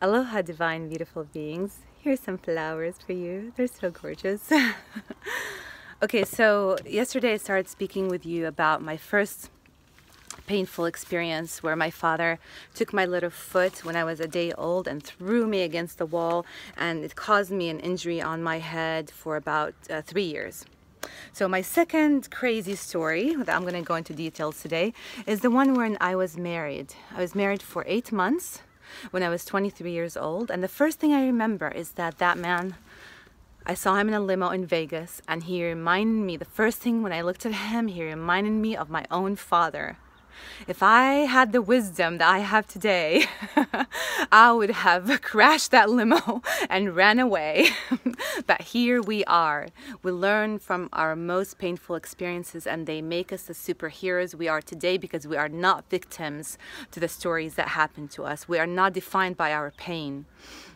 Aloha, divine, beautiful beings. Here's some flowers for you. They're so gorgeous. Okay, so yesterday I started speaking with you about my first painful experience where my father took my little foot when I was a day old and threw me against the wall, and it caused me an injury on my head for about 3 years. So my second crazy story that I'm going to go into details today is the one when I was married. I was married for 8 months when I was 23 years old, and the first thing I remember is that man, I saw him in a limo in Vegas, and he reminded me, the first thing when I looked at him, he reminded me of my own father. If I had the wisdom that I have today, I would have crashed that limo and ran away. But here we are. We learn from our most painful experiences, and they make us the superheroes we are today, because we are not victims to the stories that happen to us. We are not defined by our pain.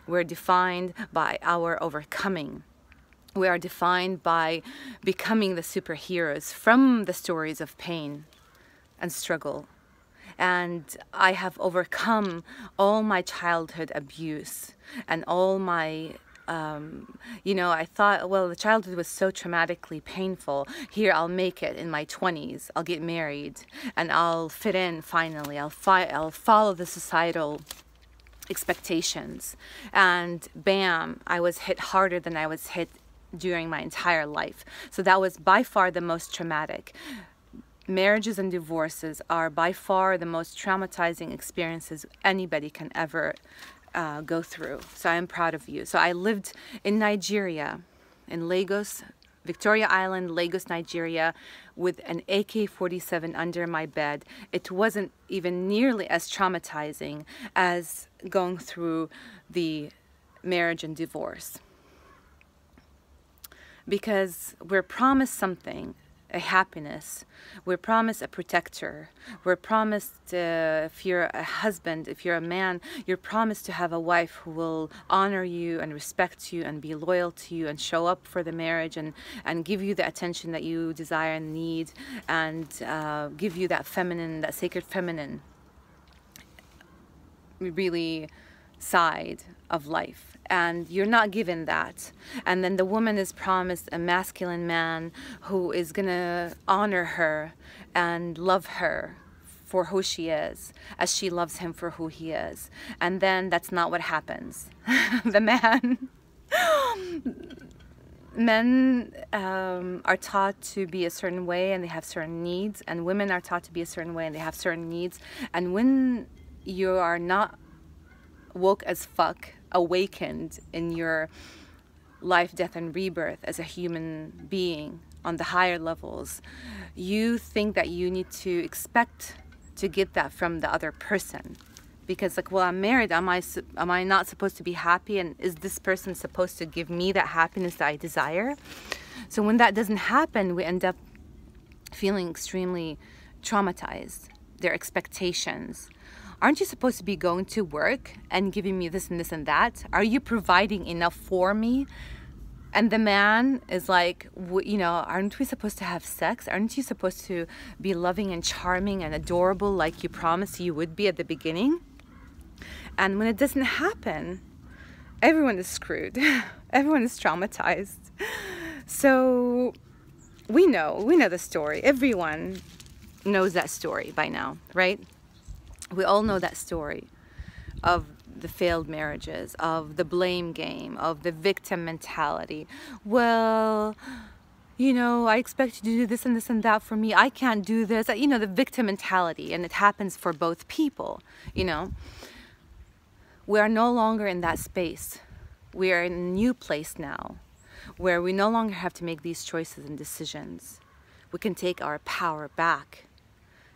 We're defined by our overcoming. We are defined by becoming the superheroes from the stories of pain and struggle. And I have overcome all my childhood abuse and all my I thought, well, the childhood was so traumatically painful. Here, I'll make it in my 20s. I'll get married and I'll fit in finally. I'll follow the societal expectations. And bam, I was hit harder than I was hit during my entire life. So that was by far the most traumatic. Marriages and divorces are by far the most traumatizing experiences anybody can ever go through. So I am proud of you. So I lived in Nigeria, in Lagos, Victoria Island, Lagos, Nigeria, with an AK-47 under my bed. It wasn't even nearly as traumatizing as going through the marriage and divorce. Because we're promised something, a happiness. We're promised a protector. We're promised, if you're a husband, if you're a man, you're promised to have a wife who will honor you and respect you and be loyal to you and show up for the marriage and give you the attention that you desire and need, and give you that feminine, that sacred feminine really side of life. And you're not given that. And then the woman is promised a masculine man who is gonna honor her and love her for who she is, as she loves him for who he is. And then that's not what happens. The men are taught to be a certain way and they have certain needs, and women are taught to be a certain way and they have certain needs. And when you are not woke as fuck, awakened in your life, death, and rebirth as a human being on the higher levels, you think that you need to expect to get that from the other person. Because, like, well, I'm married, am I not supposed to be happy, and is this person supposed to give me that happiness that I desire? So when that doesn't happen, we end up feeling extremely traumatized. Their expectations. Aren't you supposed to be going to work and giving me this and this and that? Are you providing enough for me? And the man is like, aren't we supposed to have sex? Aren't you supposed to be loving and charming and adorable like you promised you would be at the beginning? And when it doesn't happen, everyone is screwed. Everyone is traumatized. So we know the story. Everyone knows that story by now, right? We all know that story of the failed marriages, of the blame game, of the victim mentality. Well, I expect you to do this and this and that for me. I can't do this. The victim mentality, and it happens for both people, We are no longer in that space. We are in a new place now, where we no longer have to make these choices and decisions. We can take our power back.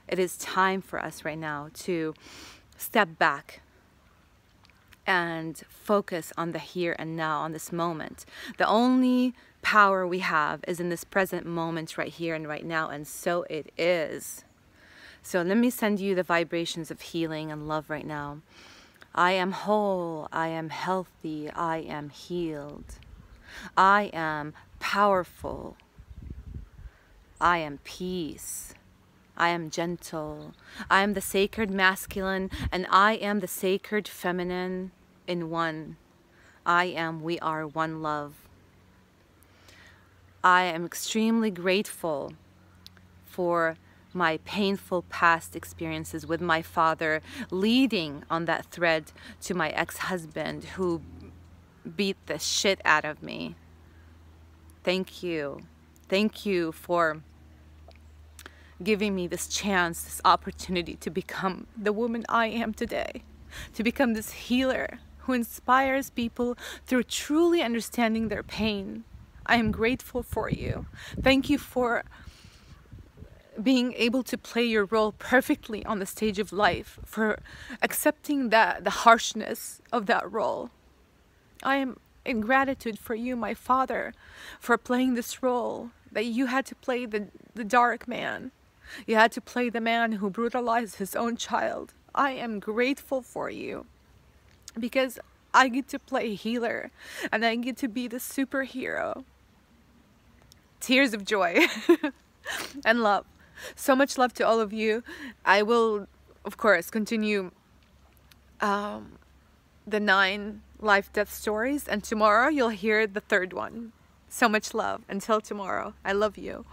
It is time for us right now to step back and focus on the here and now, on this moment. The only power we have is in this present moment right here and right now, and so it is. So let me send you the vibrations of healing and love right now. I am whole, I am healthy, I am healed. I am powerful. I am peace. I am gentle. I am the sacred masculine, and I am the sacred feminine. in one. I am, we are one love. I am extremely grateful for my painful past experiences with my father, leading on that thread to my ex-husband who beat the shit out of me. Thank you. Thank you for giving me this chance, this opportunity to become the woman I am today, to become this healer who inspires people through truly understanding their pain. I am grateful for you. Thank you for being able to play your role perfectly on the stage of life, for accepting the harshness of that role. I am in gratitude for you, my father, for playing this role, that you had to play the dark man. You had to play the man who brutalized his own child. I am grateful for you because I get to play healer and I get to be the superhero. Tears of joy and love. So much love to all of you. I will, of course, continue the 9 life-death stories, and tomorrow you'll hear the 3rd one. So much love. Until tomorrow, I love you.